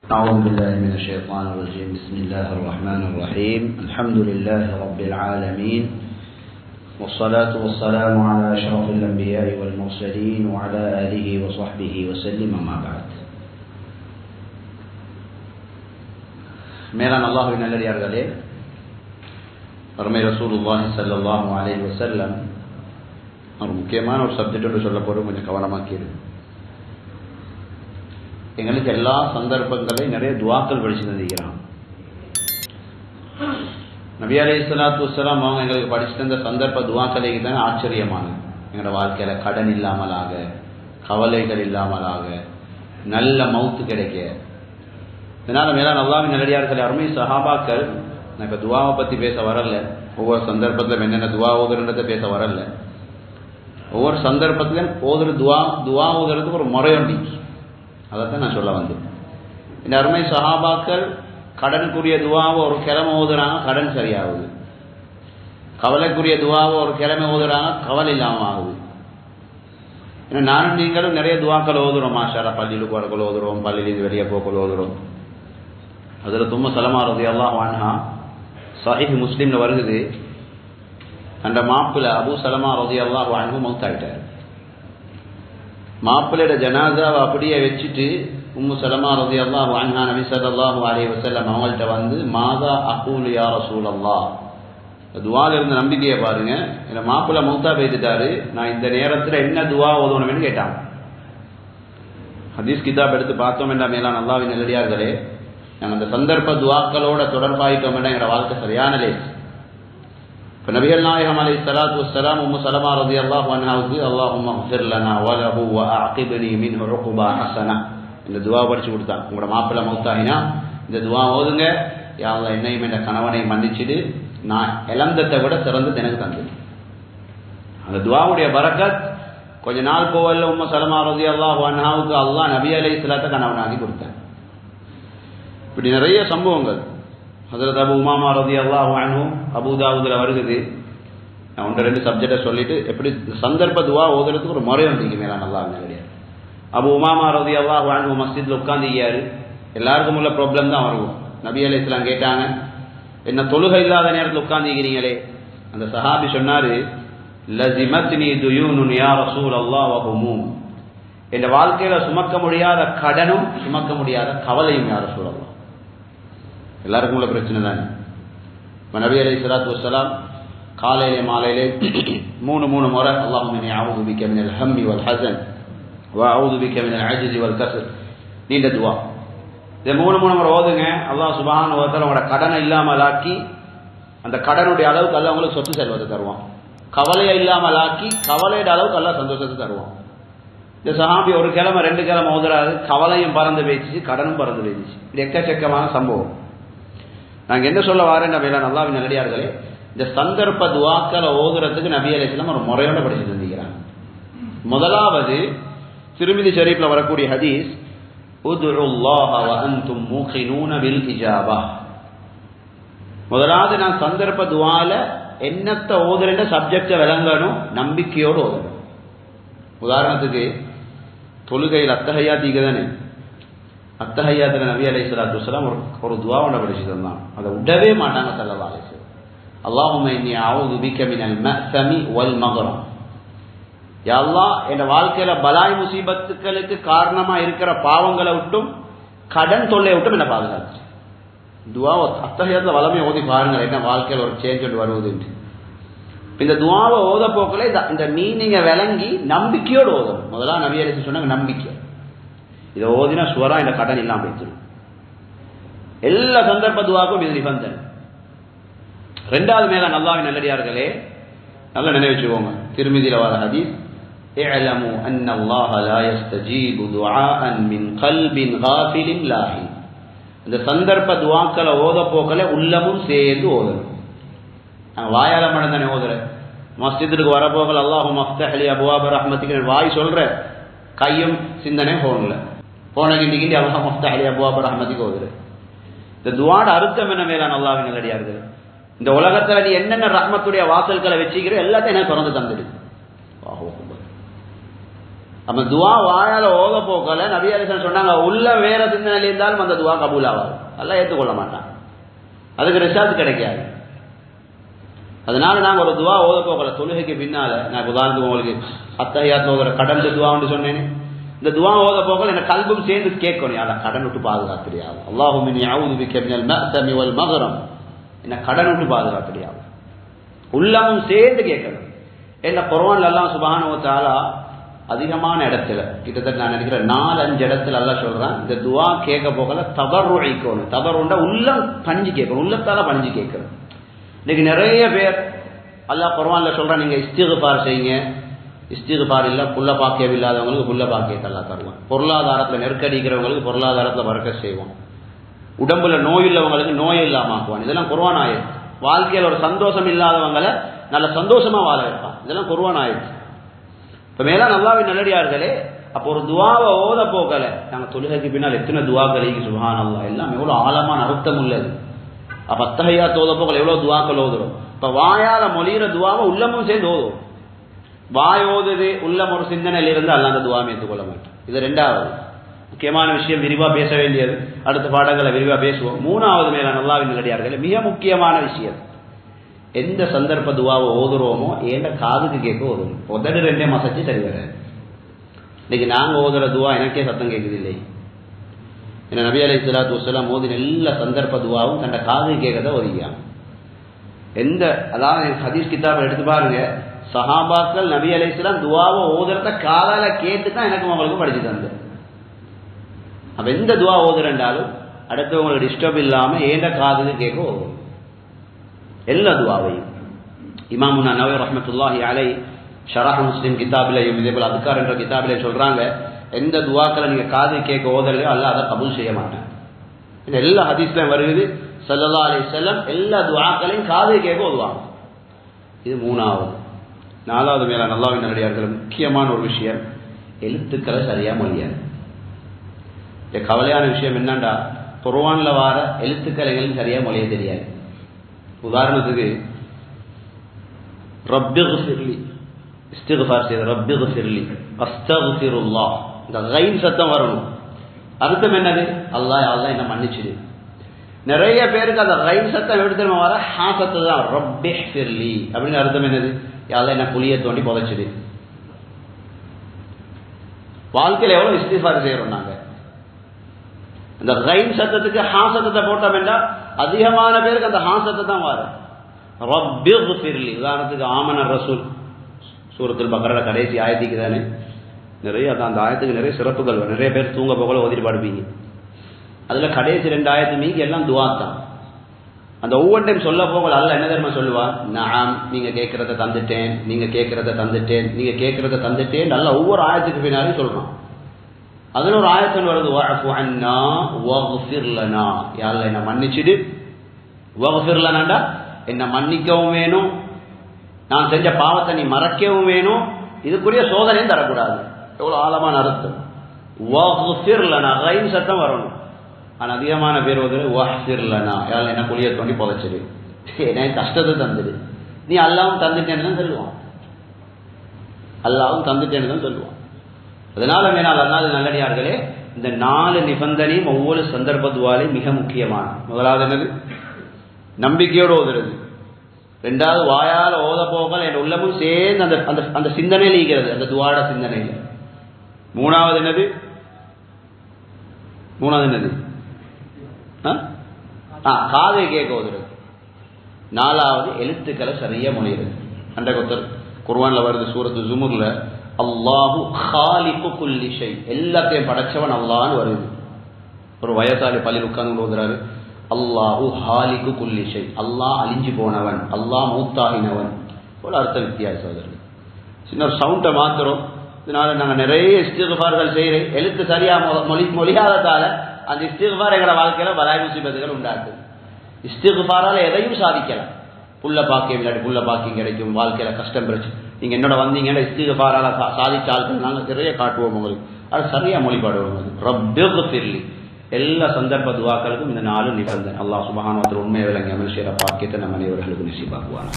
أعوذ بالله من الشيطان الرجيم. بسم الله الرحمن الرحيم. الحمد لله رب العالمين، والصلاة والسلام على أشرف الأنبياء والمرسلين وعلى آله وصحبه وسلم. أما بعد. மேலான அல்லாஹ்வின் நல்லடியார்களே, அருமை ரசூலுல்லாஹி ஸல்லல்லாஹு அலைஹி வஸல்லம் ஒரு முக்கியமான ஒரு சப்ஜெக்டோடு சொல்ல போகிறோம், கொஞ்சம் கவனமாக்கிடு. எங்களுக்கு எல்லா சந்தர்ப்பங்களையும் நிறைய துவாக்கள் படிச்சு தந்திக்கிறான். நபி அலைஹிஸ்ஸலாத்து வஸ்ஸலாம் அவங்க எங்களுக்கு படிச்சு தந்த சந்தர்ப்ப துவாக்களுக்கு தான் ஆச்சரியமானது. எங்களோட வாழ்க்கையில கடன் இல்லாமலாக, கவலைகள் இல்லாமலாக, நல்ல மவுத்து கிடைக்க. இதனால மேலான அல்லாஹ்வின் நல்லடியார்களே, அருமை சஹாபாக்கள், நான் இப்போ துவாவை பற்றி பேச வரல, ஒவ்வொரு சந்தர்ப்பத்திலும் என்னென்ன துவா ஓதுறன்றதை பேச வரல. ஒவ்வொரு சந்தர்ப்பத்திலும் ஓதுற துவா ஓதுறதுக்கு ஒரு முறை உண்டு, அதைத்தான் நான் சொல்ல வந்தேன். இந்த அருமை சஹாபாக்கள் கடனுக்குரிய துவாவை ஒரு கிழமை ஓதுறாங்க, கடன் சரியாகுது. கவலைக்குரிய துவாவை ஒரு கிழமை ஓதுறாங்க, கவலை இல்லாமல் ஆகுது. ஏன்னா நானும் நீங்களும் நிறைய துவாக்கள் ஓதுறோம். மாஷாரா, பள்ளியிலுக்கு வரக்குள்ள ஓதுறோம், பள்ளியிலேருந்து வெளியே போக்குள்ள ஓதுறோம். அதில் தும்ம சலமா ரலியல்லாஹு அன்ஹா சஹீஹ் முஸ்லிம்ல வருகுது, அந்த மாப்பிள்ளை அபூ சலமா ரலியல்லாஹு அன்ஹு மௌத்தாயிட்டார். மாப்பிள்ளையோட ஜனாசாவை அப்படியே வச்சுட்டு உம்மு சலமா ரலியல்லாஹு அன்ஹா நபி ஸல்லல்லாஹு அலைஹி வஸல்லம் அவங்கள்ட்ட வந்து, மாதா அகூலு யா ரசூலல்லாஹ், துவால இருந்த நம்பிக்கையை பாருங்க, இந்த மாப்பிள்ளை மௌத்தா போய்த்துட்டாரு, நான் இந்த நேரத்தில் என்ன துவா ஓதணும்னு கேட்டாங்க. ஹதீஸ் கிதாப் எடுத்து பார்த்தோம் என்றா மேலான அல்லாஹ்வின் நல்லடியார்களே, நாங்கள் அந்த சந்தர்ப்ப துவாக்களோட தொடர்பாயிட்டோம் என்ற எங்களோட வாழ்க்கை சரியான லேஸ். இப்போ நபிகள் நாயகம் அலைஹிஸ்ஸலாத்து வஸ்ஸலாம் உம்மு சலமா ரலியல்லாஹு அன்ஹாவுக்கு அல்லாஹும்ம ஃபிர் லனா வ லஹு வ அஅகிப்னி மின்ஹு உக்பா ஹஸனா இந்த துவா படிச்சு கொடுத்தாங்க. உங்களோட மாப்பிள்ளை மௌத்தாயினா இந்த துவா ஓதுங்க, யா அல்லாஹ் என்னையும் என்ற கணவனை மன்னிச்சுடு, நான் இழந்ததை விட சிறந்தது எனக்கு தந்தது. அந்த துவாவுடைய பரக்கத் கொஞ்ச நாள் போவல்ல உம்மு சலமா ரலியல்லாஹு அன்ஹாவுக்கு அல்லாஹ் நபி அலைஹிஸ்ஸலாத்தை கணவனாகி கொடுத்தாங்க. இப்படி நிறைய சம்பவங்கள். ஹஜ்ரத் அபு உமாமா ரலியல்லாஹு அன்ஹு அபூ தாவூதுல வருகுது. நான் ஒன்று ரெண்டு சப்ஜெக்டை சொல்லிட்டு எப்படி சந்தர்ப்ப துவா ஓதுறதுக்கு ஒரு முறை வந்தீங்க மேலான அல்லாஹ் நல்லடியார். அபு உமாமா ரலியல்லாஹு அன்ஹு மஸ்ஜித்ல உட்கார்ந்துக்கியாரு. எல்லாருக்கும் உள்ள ப்ராப்ளம் தான் வரும். நபி அலைஹிஸ்ஸலாம் கேட்டாங்க, என்ன தொழுகை இல்லாத நேரத்தில் உட்கார்ந்துக்கிறீங்களே? அந்த சஹாபி சொன்னாரு, லஸிமத்னி துயூனுன் யா ரசூலல்லாஹ் வ ஹுமூம், என் வாழ்க்கையில சுமக்க முடியாத கடனும் சுமக்க முடியாத கவலையும் யா ரசூலல்லாஹ். எல்லாருக்கும் உள்ள பிரச்சனை தானே. இப்போ நபி அலைஹிஸ்ஸலாத்து வஸ்ஸலாம் காலையிலே மாலையிலே மூணு முறை அல்லாஹும்ம இன்னி அஊது பிக மினல் ஹம்மி வல் ஹஸன் வ அஊது பிக மினல் அஜ்ஸி வல் கஸ்ல், நீண்ட துவா. இதை மூணு முறை ஓதுங்க. அல்லாஹ் சுப்ஹானஹு வ தஆலா உங்களோட கடனை இல்லாமலாக்கி அந்த கடனுடைய அளவுக்கு அல்லாஹ் உங்களுக்கு சொத்து செல்வத்தை தருவான். கவலையை இல்லாமலாக்கி கவலையோட அளவுக்கு அல்லாஹ் சந்தோஷத்தை தருவான். இந்த சஹாபி ஒரு கிழமை ரெண்டு கிழமை ஓதுறாரு, கவலையும் பறந்து போயிடுச்சு, கடனும் பறந்து போயிடுச்சு. இது எக்கச்சக்கமான சம்பவம். நாங்கள் என்ன சொல்ல வாரேன் வேலை அல்லாஹ்வின் நல்லடியார்களே, இந்த சந்தர்ப்ப துவாக்களை ஓதுறதுக்கு நபி அலைஹிஸ்ஸலாம் ஒரு முறையோட படிச்சு தந்திக்கிறாங்க. முதலாவது திருமிதி ஷரீஃப்ல வரக்கூடிய ஹதீஸ், உதுல்லாஹ வ அன்தும் மூகினூன பில் இஜாபா. முதலாவது நான் சந்தர்ப்ப துவால என்னத்தை ஓதுறேன்ற சப்ஜெக்டை விளங்கணும், நம்பிக்கையோடு ஓதணும். உதாரணத்துக்கு தொழுகையில் அத்தஹியாத் தானே, அத்தஹியாத்துல நபி அலைஹிஸ்ஸலாத்து வஸ்ஸலாம் ஒரு துவா ஒன்று படிச்சு தந்தான். அதை விடவே மாட்டாங்க ஸல்லல்லாஹு அலைஹி வஸல்லம். அல்லாஹும்ம இன்னி அஊது பிக மினல் மஅஸமி வல் மக்ரம், யா அல்லாஹ் என் வாழ்க்கையில பலாய் முசீபத்துக்களுக்கு காரணமா இருக்கிற பாவங்களை விட்டும் கடன் தொல்லையை விட்டும் என்ன பாதுகாத்து. துவாவை அத்தஹியாத்துல வளமையை ஓதி பாருங்க, என்ன வாழ்க்கையில் ஒரு சேஞ்ச் ஒன்று வருவதுன்னு. இந்த துவாவை ஓத போக்களை இந்த மீனிங்கை விளங்கி நம்பிக்கையோடு ஓதணும். முதல்ல நபி அலைஹிஸ்ஸலாம் சொன்னாங்க நம்பிக்கை. இதை ஓதினா சுவரா இந்த கடன் இல்லாமல் போயிடும். எல்லா சந்தர்ப்ப துவாக்கும் இது நிபந்தனை. ரெண்டாவது மேல அல்லாஹ்வின் நல்லடியார்களே, நல்லா நினைவச்சுக்கோங்க, திருமிதியில வர ஹதீஸ், இஅலமு அன்ன அல்லாஹ லா யஸ்தஜீபு துஆஅன் மின் கல்பின் காஃபிலின் லாஹி. இந்த சந்தர்ப்ப துவாக்களை ஓத போக்களை உள்ளமும் சேர்ந்து ஓதணும். நாங்கள் வாயால மட்டும் தானே ஓதுறேன். மஸ்ஜிதுக்கு வரப்போக்கள் அல்லாஹும்ம அஃப்தஹ் லி அப்வாப ரஹ்மத்திக வாய் சொல்ற, கையும் சிந்தனை போன்ல போன கிண்டி அல்லாஹும்ம அஃப்தஹ் லி அப்வாப ரஹ்மத்திக ஓதுறேன். இந்த துஆட அர்த்தம் என்ன மேலான அல்லாஹ்வின் நல்லடியார்களே, இந்த உலகத்துல நீ என்னென்ன ரஹ்மத்துடைய வாசல்களை வச்சுக்கிறோ எல்லாத்தையும் என்ன திறந்து தந்துடு. நம்ம துவா வாயால ஓத போக்கல நபி அலைஹிஸ்ஸலாம் சொன்னாங்க, உள்ள வேற சிந்தனையில் இருந்தாலும் அந்த துவா கபூல் ஆகாது, அல்லாஹ் ஏற்றுக்கொள்ள மாட்டான், அதுக்கு ரிசால்ட் கிடைக்காது. அதனால நாங்கள் ஒரு துவா ஓத போகல தொழுகைக்கு பின்னால, நான் உதாரணத்துக்கு உங்களுக்கு அத்தஹியாத்துல ஓதுற கடல் துவான்னு சொன்னேன்னு, இந்த துவா ஓத போகல எனக்கு கல்பும் சேர்ந்து கேட்கணும், அதை கடன் விட்டு பாதுகாத்துறியாது, அல்லாஹும்ம இன்னி அஊது பிக மினல் மஅ்தமி வல் மக்ரம், என்ன கடன் விட்டு பாதுகாத்துறியாது, உள்ளமும் சேர்ந்து கேட்கணும். என்ன குர்ஆன்ல அல்லாஹ் சுப்ஹானஹு வ தஆலா அதிகமான இடத்துல கிட்டத்தட்ட நான் நினைக்கிறேன் 4-5 இடத்துல அல்லாஹ் சொல்றான், இந்த துவா கேட்க போகல தபர்ருஇக்கணும். தபர்ருண்டா உள்ளம் பஞ்சு கேட்கணும், உள்ளத்தால பஞ்சு கேட்கணும். இன்னைக்கு நிறைய பேர் அல்லாஹ் குர்ஆன்ல சொல்றான், நீங்க இஸ்திக்ஃபார் செய்யுங்க. இஸ்திக்ஃபார் இல்ல புள்ள பாக்கியம் இல்லாதவங்களுக்கு புள்ள பாக்கியத்தை அல்லாஹ் தருவான். பொருளாதாரத்தில் நெருக்கடிக்கிறவங்களுக்கு பொருளாதாரத்தில் பரக்கத் செய்வான். உடம்புல நோய் உள்ளவங்களுக்கு நோய் இல்லாம ஆக்குவான். இதெல்லாம் குர்ஆன் ஆயத். வாழ்க்கையில் ஒரு சந்தோஷம் இல்லாதவங்களை நல்ல சந்தோஷமா வாழ வைப்பான். இதெல்லாம் குர்ஆன் ஆயத். இப்ப மேலான அல்லாஹ்வின் நல்லடியார்களே, அப்போ ஒரு துவாவை ஓத போகல நாங்கள் தொழுகைக்கு பின்னால் எத்தனை துவாக்கள் சுப்ஹானல்லாஹ், எல்லாம் எவ்வளவு ஆழமான அர்த்தம் உள்ளது. அப்ப அத்தஹியாத் ஓத போகல எவ்வளவு துவாக்கள் ஓதுறோம். இப்ப வாயால மொழிகிற துவாவை உள்ளமும் சேர்ந்து ஓதுவோம். வாய் ஓதுது உள்ளம் ஒரு சிந்தனையில் இருந்து அல்லாஹ் அந்த துவாவை ஏற்றுக்கொள்ள மாட்டோம். இது ரெண்டாவது முக்கியமான விஷயம், விரிவா பேச வேண்டியது, அடுத்த பாடங்களை விரிவா பேசுவோம். மூணாவது மேலான அல்லாஹ்வின் நல்லடியார்களே, மிக முக்கியமான விஷயம், எந்த சந்தர்ப்ப துவாவை ஓதுறோமோ ஏண்ட காதுக்கு கேட்க ஓதுவோம். உதடு ரெண்டே மசச்சு சரி வராது. இன்னைக்கு நாங்க ஓதுற துவா எனக்கே சத்தம் கேட்குது இல்லை. ஏன்னா நபி அலைஹிஸ்ஸலாத்து வஸ்ஸலாம் ஓதின எல்லா சந்தர்ப்ப துவாவும் தன்னை காதுக்கு கேட்கறத ஒதுக்கியாங்க. எந்த அதாவது ஹதீஸ் கிதாபை எடுத்து பாருங்க, சஹாபாக்கள் நபி அலைஹிஸ்ஸலாம் துவாவை ஓதுறத காதால கேட்டு தான் எனக்கு உங்களுக்கு படிச்சு தந்து. அப்ப எந்த துவா ஓதுறண்டாலும் அடுத்தவங்களுக்கு டிஸ்டர்ப் இல்லாம ஏண்ட காதுக்கு கேட்க ஓதும் எல்லா துவாவையும். இமாமுனா நவவி ரஹ்மத்துல்லாஹி அலைஹி ஷரஹ் முஸ்லிம் கிதாபிலையும் இதேபோல் அதுக்கார் என்ற கிதாபிலையும் சொல்றாங்க, எந்த துவாக்களை நீங்க காது கேட்க ஓதலையோ அல்லாஹ் அதை கபூல் செய்ய மாட்டேன். எல்லா ஹதீஸ்லயும் வருகிறது ஸல்லல்லாஹு அலைஹி வஸல்லம் எல்லா துவாக்களையும் காது கேட்க ஓதுவாங்க. இது மூணாவது. நாலாவது மேலான அல்லாஹ்வின் நல்லடியார்களே, முக்கியமான ஒரு விஷயம், எழுத்துக்களை சரியா மொழியாது. கவலையான விஷயம் என்னண்டா, குர்ஆன்ல வார எழுத்துக்களைகளும் சரியா மொழிய தெரியாது. உதாரணத்துக்கு ரப்பிக்ஃபிர்லி இஸ்திக்ஃபார் செய்த ரப்பிக்ஃபிர்லி அஸ்தக்ஃபிருல்லாஹ், இந்த கைன் சத்தம் வரணும். அர்த்தம் என்னது? அல்லாஹ் அல்லாஹ் என்ன மன்னிச்சிடு. நிறைய பேருக்கு அந்த கைன் சத்தம் எப்படி தெரியுமா வர, ஹா சத்தம் தான், ரப்பிக்ஃபிர்லி அப்படின்னு அர்த்தம் என்னது? அல்லாஹ் என்ன குழியை தோண்டி புதைச்சிடு. வாழ்க்கையில் எவ்வளவு இஸ்திக்ஃபார் செய்யறோம் நாங்க. அந்த கைன் சத்தத்துக்கு ஹா சத்தத்தை போட்டோம் என்றால் அதிகமான பேருக்கு அந்த ஹா சத்தத்தை தான் வரும். ரப்பிக்ஃபிர்லி. உதாரணத்துக்கு ஆமனர் ரசூல் சூரத்துல் பக்ரா கடைசி ஆயத்துக்கு தானே நிறைய அந்த ஆயத்துக்கு நிறைய சிறப்புகள் வரும். நிறைய பேர் தூங்க போகல ஓதிட்டு படுப்பீங்க. அதுல கடைசி 2 ஆயத்து மீதி எல்லாம் துவா தான். அந்த ஒவ்வொரு டைம் சொல்ல போகல அல்ல என்ன தெரியுமா சொல்லுவான், நான் நீங்க கேட்கறத தந்துட்டேன், நீங்க கேட்கறத தந்துட்டேன், நீங்க கேட்கறத தந்துட்டேன், நல்ல ஒவ்வொரு ஆயத்துக்கு பின்னாலும் சொல்றான். அதுல ஒரு ஆயத்தன் வருது, வஅஃபு அன்னா வக்ஃபிர் லனா, யா அல்லாஹ் என்ன மன்னிச்சிடு. வக்ஃபிர் லனாண்டா என்ன மன்னிக்கவும் வேணும், நான் செஞ்ச பாவத்தை நீ மறக்கவும் வேணும், இதுக்குரிய சோதனையும் தரக்கூடாது. எவ்வளவு ஆழமான அர்த்தம். வக்ஃபிர் லனா கைன் சத்தம் வரணும். ஆனா அதிகமான பேர் வந்து வஹ்ஃபிர் லனா, யா அல்லாஹ் என்ன குழியை தோண்டி புதைச்சிடு, எனக்கு கஷ்டத்தை தந்துடு. நீ அல்லாஹ்வும் தந்துட்டேன்னு தான் சொல்லுவான். அல்லாஹ்வும் தந்துட்டேன்னு தான் சொல்லுவான். அதனால மேலால் அல்லாஹ் நல்லடியார்களே, இந்த 4 நிபந்தனையும் ஒவ்வொரு சந்தர்ப்ப துவாலையும் மிக முக்கியமான. முதலாவது என்னது? நம்பிக்கையோடு ஓதுறது. ரெண்டாவது வாயால ஓத போகல் என் உள்ளமும் சேர்ந்து அந்த அந்த அந்த சிந்தனையில் ஈகிறது, அந்த துவாட சிந்தனையில். மூணாவது என்னது? காதை கேட்க ஓதுறது. நாலாவது எழுத்துக்களை சரியா மொழிகிறது. அண்ட கொத்தர் குர்ஆன்ல வருது சூரத்து ஜுமுர்ல, அல்லாஹு காலிகு குல்லி ஷை, எல்லாத்தையும் படைச்சவன் அல்லாஹ்னு வருது. ஒரு வயசாளி பள்ளியில் உட்கார்ந்து ஓதுறாரு, அல்லாஹு ஹாலிகு குல்லி ஷை, அல்லாஹ் அழிஞ்சு போனவன், அல்லாஹ் மௌத்தாகினவன் போல அர்த்த வித்தியாசம். சின்ன ஒரு சவுண்டை மாத்திரம். இதனால நாங்கள் நிறைய இஸ்திக்ஃபார்கள் செய்கிறேன், எழுத்து சரியா மொழியாததால அந்த இஸ்திக்ஃபார் எங்களை வாழ்க்கையில பலாய் முசீபத்துகள் உண்டாக்குது. இஸ்திக்ஃபாரால எதையும் சாதிக்கலாம். புள்ள பாக்கியம் இல்லாட்டி புள்ள பாக்கியம் கிடைக்கும், வாழ்க்கையில கஷ்டம் பிரச்சனை. நீங்க என்னோட வந்தீங்கன்னா இஸ்திக்ஃபாரால சாதிச்ச ஆட்கள் நாங்கள் நிறைய காட்டுவோம் உங்களுக்கு. அது சரியா மொழிபாடுவோம். ரப்பிக்ஃபிர்லி எல்லா சந்தர்ப்ப துவாக்களுக்கும் இந்த 4 நிபந்தனை. அல்லாஹ் சுப்ஹானஹு வ தஆலா உண்மையை விளங்கி அமல் செய்கிற பாக்கியத்தை நம் அனைவர்களுக்கு நசீபாக்குவான்.